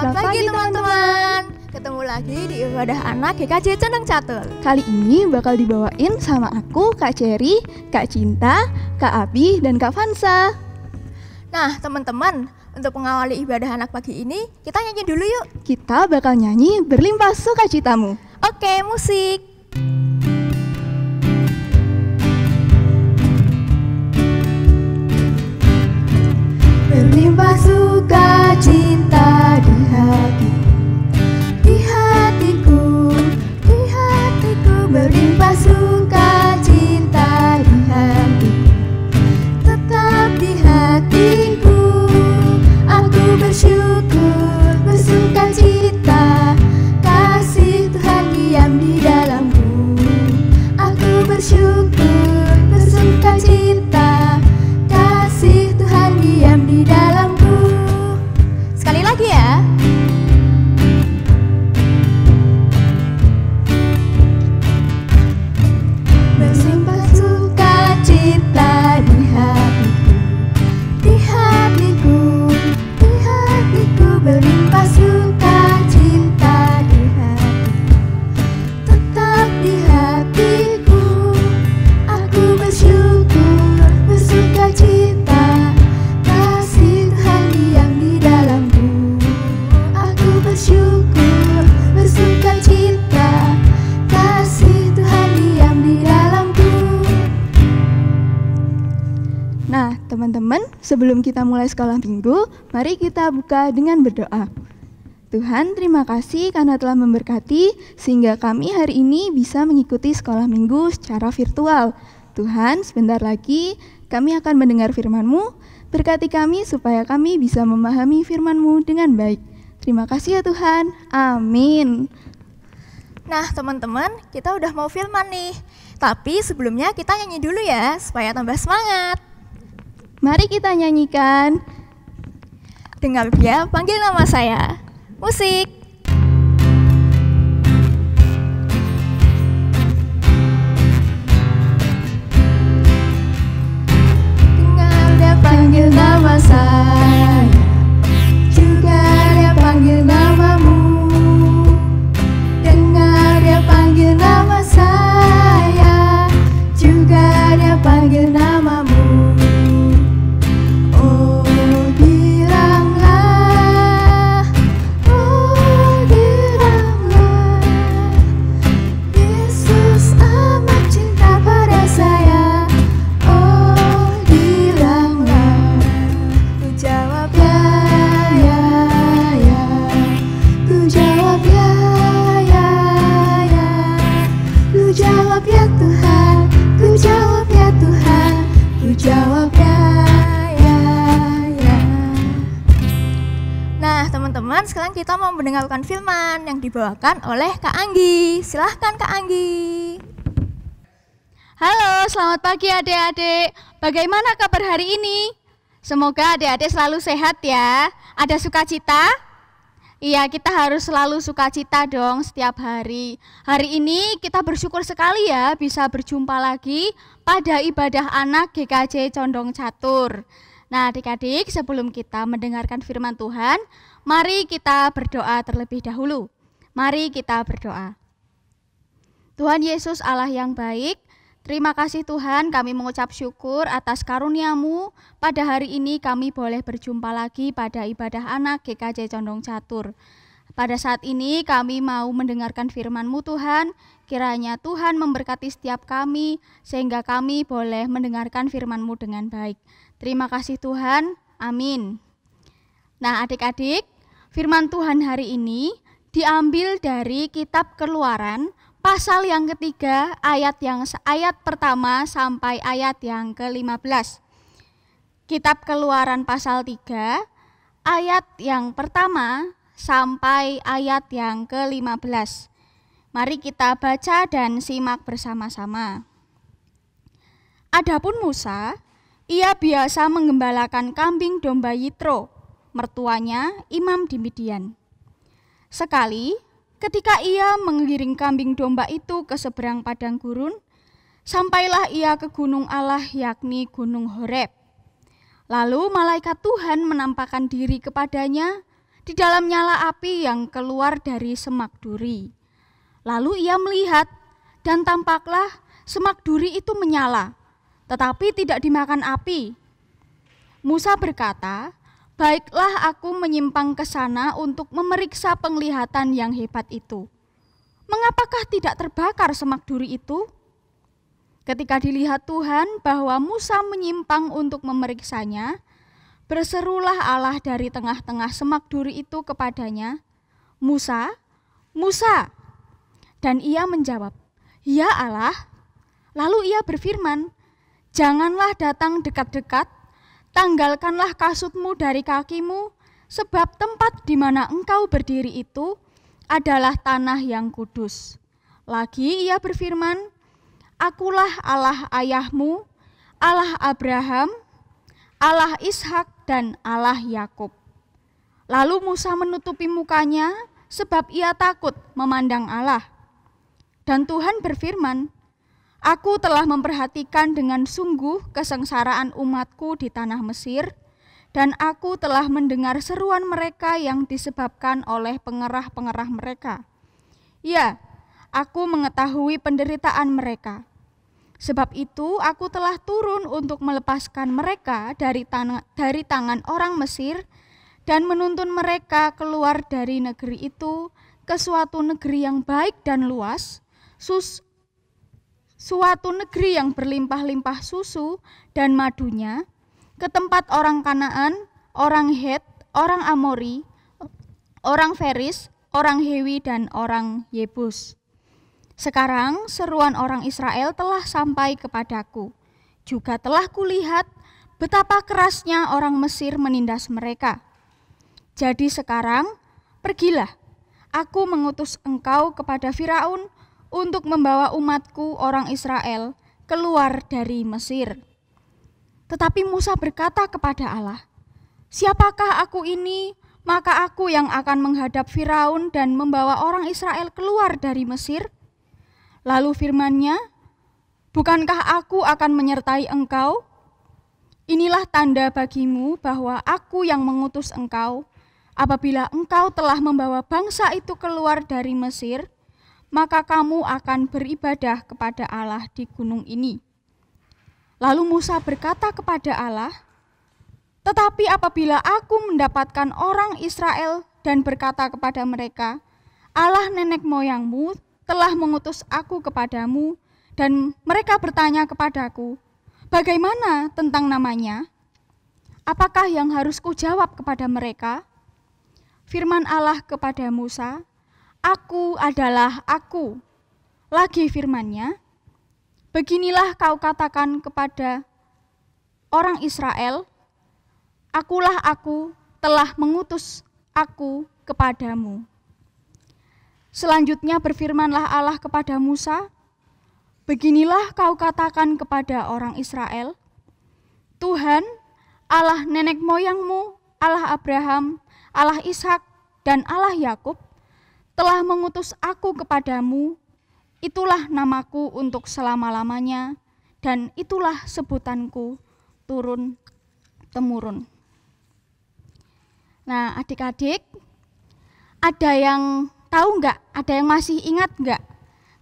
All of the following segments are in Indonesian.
Selamat pagi teman-teman. Ketemu lagi di Ibadah Anak GKJ Condong Catur. Kali ini bakal dibawain sama aku, Kak Cherry, Kak Cinta, Kak Abi, dan Kak Vansa. Nah teman-teman, untuk mengawali ibadah anak pagi ini, kita nyanyi dulu yuk. Kita bakal nyanyi Berlimpah Sukacitamu. Oke, musik. Berlimpah sukacita di hatiku, berlimpah sukacita di hatiku, tetap di hatiku. Aku bersyukur, bersukacita, kasih Tuhan diam di dalamku. Aku bersyukur, bersukacita, kasih Tuhan diam di dalamku. Sekali lagi ya. Berlimpah sukacita di hatiku, berlimpah sukacita di hatiku, tetap di hatiku. Aku bersyukur, bersukacita, kasih Tuhan diam di dalamku. Aku bersyukur, bersukacita, kasih Tuhan diam di dalamku. Nah, teman-teman, sebelum kita mulai sekolah minggu, mari kita buka dengan berdoa. Tuhan, terima kasih karena telah memberkati sehingga kami hari ini bisa mengikuti sekolah minggu secara virtual. Tuhan, sebentar lagi kami akan mendengar firman-Mu. Berkati kami supaya kami bisa memahami firman-Mu dengan baik. Terima kasih ya Tuhan. Amin. Nah teman-teman, kita udah mau firman nih. Tapi sebelumnya kita nyanyi dulu ya, supaya tambah semangat. Mari kita nyanyikan. Dengar dia panggil nama saya. Musik. Dengar dia panggil nama saya, juga dia panggil namamu. Dengar dia panggil nama saya, juga dia panggil namamu. Oh bilanglah, Yesus amat cinta pada saya. Oh bilanglah, ku jawab ya, ku jawab ya, ku jawab ya Tuhan, ku jawab ya Tuhan, ku jawab ya. Nah teman-teman, sekarang kita mau mendengarkan firman yang dibawakan oleh Kak Anggi. Silahkan Kak Anggi. Halo, selamat pagi adik-adik. Bagaimana kabar hari ini? Semoga adik-adik selalu sehat ya. Ada sukacita? Iya, kita harus selalu sukacita dong setiap hari. Hari ini kita bersyukur sekali ya bisa berjumpa lagi pada ibadah anak GKJ Condong Catur. Nah adik-adik, sebelum kita mendengarkan firman Tuhan, mari kita berdoa terlebih dahulu. Mari kita berdoa. Tuhan Yesus Allah yang baik, terima kasih Tuhan, kami mengucap syukur atas karunia-Mu. Pada hari ini kami boleh berjumpa lagi pada ibadah anak GKJ Condong Catur. Pada saat ini kami mau mendengarkan firman-Mu Tuhan. Kiranya Tuhan memberkati setiap kami sehingga kami boleh mendengarkan firman-Mu dengan baik. Terima kasih Tuhan, amin. Nah adik-adik, firman Tuhan hari ini diambil dari kitab Keluaran pasal yang ketiga, ayat pertama sampai ayat yang ke-15. Kitab Keluaran pasal 3, ayat yang pertama sampai ayat yang ke-15. Mari kita baca dan simak bersama-sama. Adapun Musa, ia biasa menggembalakan kambing domba Yitro, mertuanya imam di Midian. Sekali, ketika ia mengiring kambing domba itu ke seberang padang gurun, sampailah ia ke gunung Allah yakni Gunung Horeb. Lalu malaikat Tuhan menampakkan diri kepadanya di dalam nyala api yang keluar dari semak duri. Lalu ia melihat, dan tampaklah semak duri itu menyala, tetapi tidak dimakan api. Musa berkata, "Baiklah, aku menyimpang ke sana untuk memeriksa penglihatan yang hebat itu. Mengapakah tidak terbakar semak duri itu?" Ketika dilihat Tuhan bahwa Musa menyimpang untuk memeriksanya, berserulah Allah dari tengah-tengah semak duri itu kepadanya, "Musa, Musa!" Dan ia menjawab, "Ya Allah." Lalu ia berfirman, "Janganlah datang dekat-dekat, tanggalkanlah kasutmu dari kakimu, sebab tempat di mana engkau berdiri itu adalah tanah yang kudus." Lagi ia berfirman, "Akulah Allah ayahmu, Allah Abraham, Allah Ishak dan Allah Yakub." Lalu Musa menutupi mukanya sebab ia takut memandang Allah. Dan Tuhan berfirman, "Aku telah memperhatikan dengan sungguh kesengsaraan umatku di tanah Mesir, dan aku telah mendengar seruan mereka yang disebabkan oleh pengerah-pengerah mereka. Ya, aku mengetahui penderitaan mereka. Sebab itu aku telah turun untuk melepaskan mereka dari tangan orang Mesir dan menuntun mereka keluar dari negeri itu ke suatu negeri yang baik dan luas, suatu negeri yang berlimpah-limpah susu dan madunya, ke tempat orang Kanaan, orang Het, orang Amori, orang Feris, orang Hewi dan orang Yebus. Sekarang seruan orang Israel telah sampai kepadaku. Juga telah kulihat betapa kerasnya orang Mesir menindas mereka. Jadi sekarang pergilah, aku mengutus engkau kepada Firaun untuk membawa umatku orang Israel keluar dari Mesir." Tetapi Musa berkata kepada Allah, "Siapakah aku ini? Maka aku yang akan menghadap Firaun dan membawa orang Israel keluar dari Mesir?" Lalu firman-Nya, "Bukankah aku akan menyertai engkau? Inilah tanda bagimu bahwa aku yang mengutus engkau. Apabila engkau telah membawa bangsa itu keluar dari Mesir, maka kamu akan beribadah kepada Allah di gunung ini." Lalu Musa berkata kepada Allah, "Tetapi apabila aku mendapatkan orang Israel dan berkata kepada mereka, 'Allah nenek moyangmu telah mengutus aku kepadamu,' dan mereka bertanya kepadaku, 'Bagaimana tentang namanya?' Apakah yang harus kujawab kepada mereka?" Firman Allah kepada Musa, "Aku adalah Aku." Lagi firman-Nya, "Beginilah kau katakan kepada orang Israel, Akulah Aku telah mengutus Aku kepadamu." Selanjutnya berfirmanlah Allah kepada Musa, "Beginilah kau katakan kepada orang Israel, Tuhan, Allah nenek moyangmu, Allah Abraham, Allah Ishak dan Allah Yakub, telah mengutus aku kepadamu. Itulah namaku untuk selama-lamanya, dan itulah sebutanku turun-temurun." Nah, adik-adik, ada yang tahu enggak? Ada yang masih ingat enggak?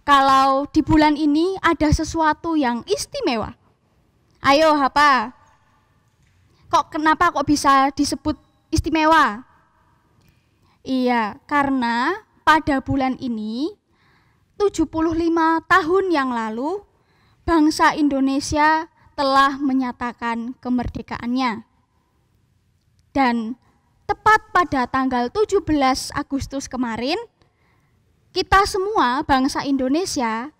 Kalau di bulan ini ada sesuatu yang istimewa. Ayo, apa? Kenapa kok bisa disebut istimewa? Iya, karena pada bulan ini 75 tahun yang lalu bangsa Indonesia telah menyatakan kemerdekaannya. Dan tepat pada tanggal 17 Agustus kemarin, kita semua bangsa Indonesia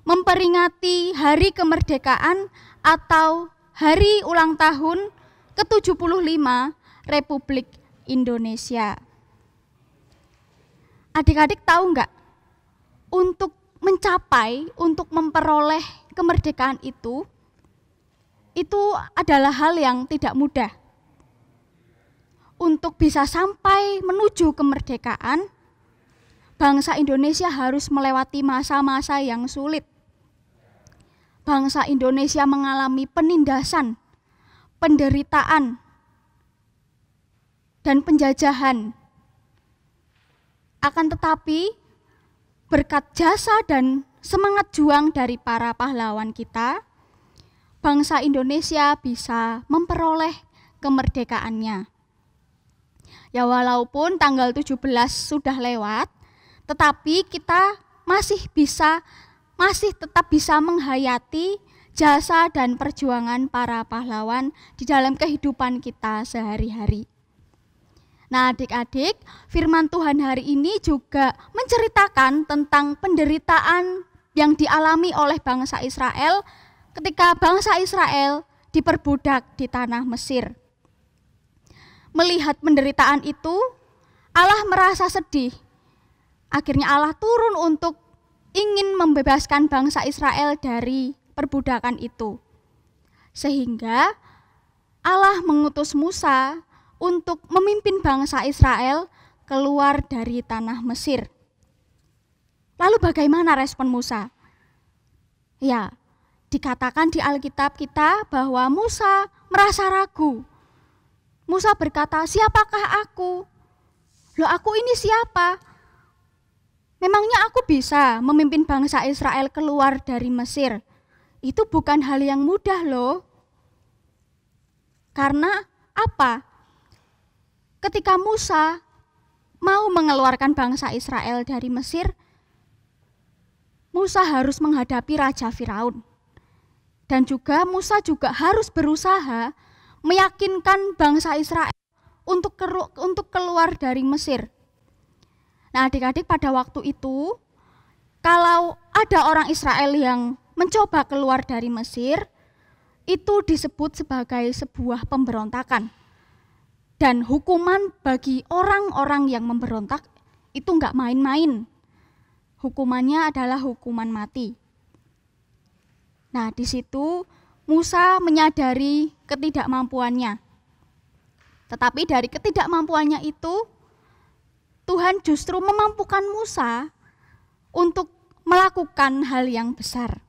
memperingati hari kemerdekaan atau hari ulang tahun ke-75 Republik Indonesia. Adik-adik tahu enggak, untuk memperoleh kemerdekaan itu adalah hal yang tidak mudah. Untuk bisa sampai menuju kemerdekaan, bangsa Indonesia harus melewati masa-masa yang sulit. Bangsa Indonesia mengalami penindasan, penderitaan, dan penjajahan Akan tetapi berkat jasa dan semangat juang dari para pahlawan kita, bangsa Indonesia bisa memperoleh kemerdekaannya. Ya walaupun tanggal 17 sudah lewat, tetapi kita masih tetap bisa menghayati jasa dan perjuangan para pahlawan di dalam kehidupan kita sehari-hari. Nah, adik-adik, firman Tuhan hari ini juga menceritakan tentang penderitaan yang dialami oleh bangsa Israel ketika bangsa Israel diperbudak di tanah Mesir. Melihat penderitaan itu, Allah merasa sedih. Akhirnya Allah turun untuk ingin membebaskan bangsa Israel dari perbudakan itu. Sehingga Allah mengutus Musa untuk memimpin bangsa Israel keluar dari tanah Mesir. Lalu bagaimana respon Musa? Ya, dikatakan di Alkitab kita bahwa Musa merasa ragu. Musa berkata, "Siapakah aku? Loh, aku ini siapa? Memangnya aku bisa memimpin bangsa Israel keluar dari Mesir? Itu bukan hal yang mudah loh." Karena apa? Ketika Musa mau mengeluarkan bangsa Israel dari Mesir, Musa harus menghadapi Raja Firaun. Dan juga Musa juga harus berusaha meyakinkan bangsa Israel untuk keluar dari Mesir. Nah, adik-adik, pada waktu itu, kalau ada orang Israel yang mencoba keluar dari Mesir, itu disebut sebagai sebuah pemberontakan. Dan hukuman bagi orang-orang yang memberontak itu enggak main-main. Hukumannya adalah hukuman mati. Nah, di situ Musa menyadari ketidakmampuannya. Tetapi dari ketidakmampuannya itu, Tuhan justru memampukan Musa untuk melakukan hal yang besar.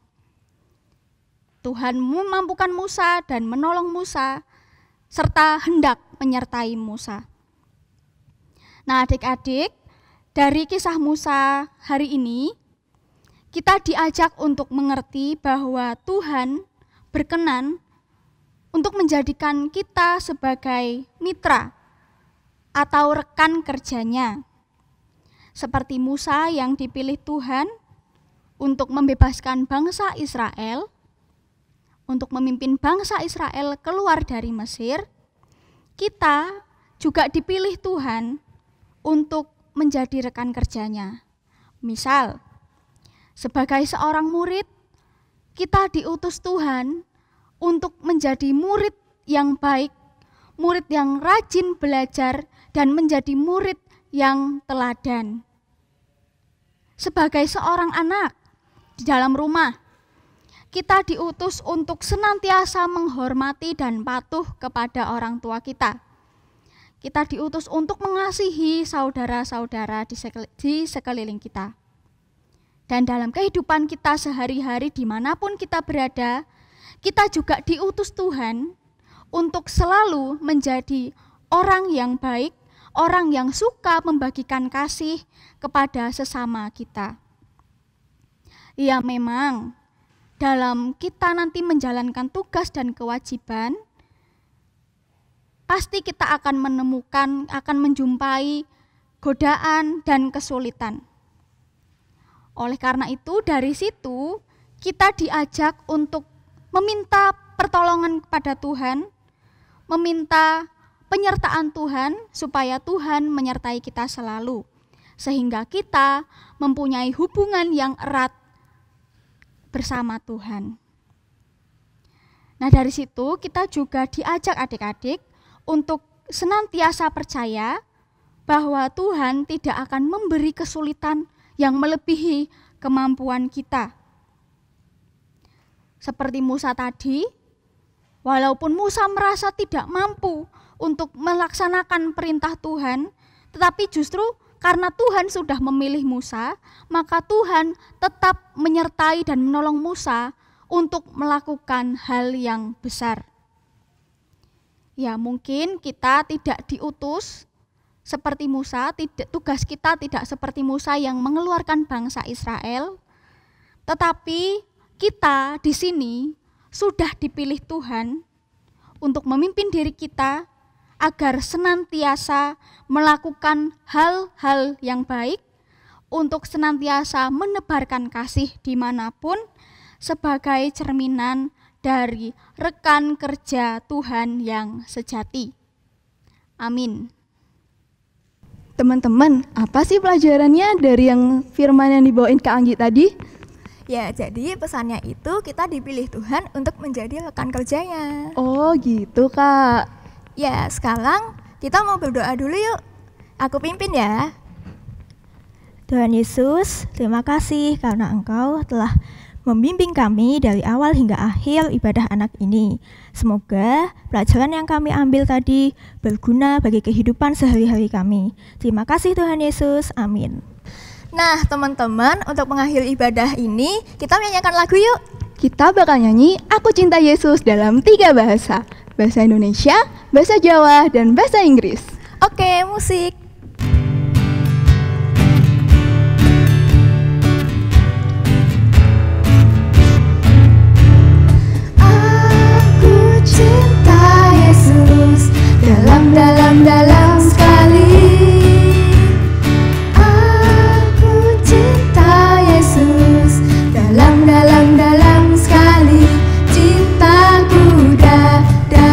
Tuhan memampukan Musa dan menolong Musa, serta hendak menyertai Musa. Nah, adik-adik, dari kisah Musa hari ini, kita diajak untuk mengerti bahwa Tuhan berkenan untuk menjadikan kita sebagai mitra atau rekan kerjanya. Seperti Musa yang dipilih Tuhan untuk membebaskan bangsa Israel, untuk memimpin bangsa Israel keluar dari Mesir, kita juga dipilih Tuhan untuk menjadi rekan kerjanya. Misal, sebagai seorang murid, kita diutus Tuhan untuk menjadi murid yang baik, murid yang rajin belajar, dan menjadi murid yang teladan. Sebagai seorang anak di dalam rumah, kita diutus untuk senantiasa menghormati dan patuh kepada orang tua kita. Kita diutus untuk mengasihi saudara-saudara di sekeliling kita. Dan dalam kehidupan kita sehari-hari dimanapun kita berada, kita juga diutus Tuhan untuk selalu menjadi orang yang baik, orang yang suka membagikan kasih kepada sesama kita. Ya, memang dalam kita nanti menjalankan tugas dan kewajiban, pasti kita akan menjumpai godaan dan kesulitan. Oleh karena itu, dari situ kita diajak untuk meminta pertolongan kepada Tuhan, meminta penyertaan Tuhan supaya Tuhan menyertai kita selalu, sehingga kita mempunyai hubungan yang erat bersama Tuhan. Nah, dari situ kita juga diajak adik-adik untuk senantiasa percaya bahwa Tuhan tidak akan memberi kesulitan yang melebihi kemampuan kita. Seperti Musa tadi, walaupun Musa merasa tidak mampu untuk melaksanakan perintah Tuhan, tetapi justru karena Tuhan sudah memilih Musa, maka Tuhan tetap menyertai dan menolong Musa untuk melakukan hal yang besar. Ya, mungkin kita tidak diutus seperti Musa, tugas kita tidak seperti Musa yang mengeluarkan bangsa Israel, tetapi kita di sini sudah dipilih Tuhan untuk memimpin diri kita agar senantiasa melakukan hal-hal yang baik, untuk senantiasa menebarkan kasih dimanapun sebagai cerminan dari rekan kerja Tuhan yang sejati. Amin. Teman-teman, apa sih pelajarannya dari yang firman yang dibawain Kak Anggi tadi? Ya, jadi pesannya itu kita dipilih Tuhan untuk menjadi rekan kerjanya. Oh gitu Kak. Ya, sekarang kita mau berdoa dulu yuk. Aku pimpin ya. Tuhan Yesus, terima kasih karena Engkau telah membimbing kami dari awal hingga akhir ibadah anak ini. Semoga pelajaran yang kami ambil tadi berguna bagi kehidupan sehari-hari kami. Terima kasih Tuhan Yesus, amin. Nah teman-teman, untuk mengakhiri ibadah ini kita menyanyikan lagu yuk. Kita bakal nyanyi Aku Cinta Yesus dalam 3 bahasa. Bahasa Indonesia, bahasa Jawa, dan bahasa Inggris. Oke, musik. Aku cinta Yesus dalam sekali. Aku cinta Yesus dalam sekali. Cintaku dalam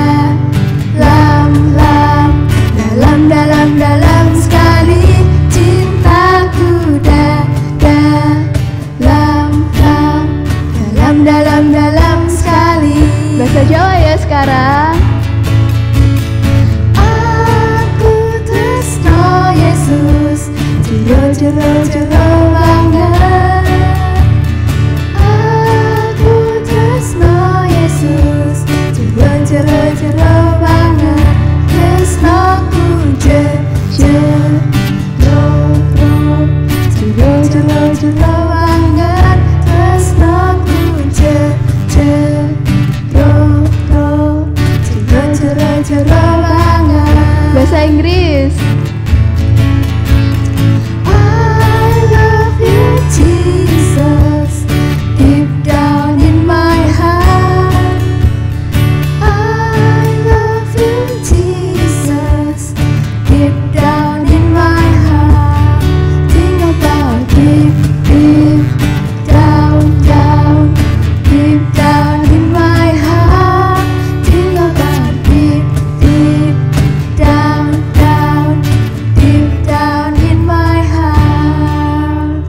sekali. Cintaku dalam sekali. Bahasa Jawa ya sekarang. Aku tresno Yesus, jero banget. Aku tresno Yesus, jero banget. Tresnoku jero banget. Tresnoku jero banget. Bahasa Inggris. I love you Jesus, deep down in my heart. I love you Jesus, deep down in my heart. Think about deep down in my heart. Think about deep down in my heart.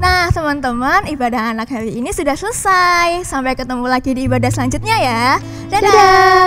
Nah teman-teman, ibadah anak hari ini sudah selesai. Sampai ketemu lagi di ibadah selanjutnya ya. Dadah.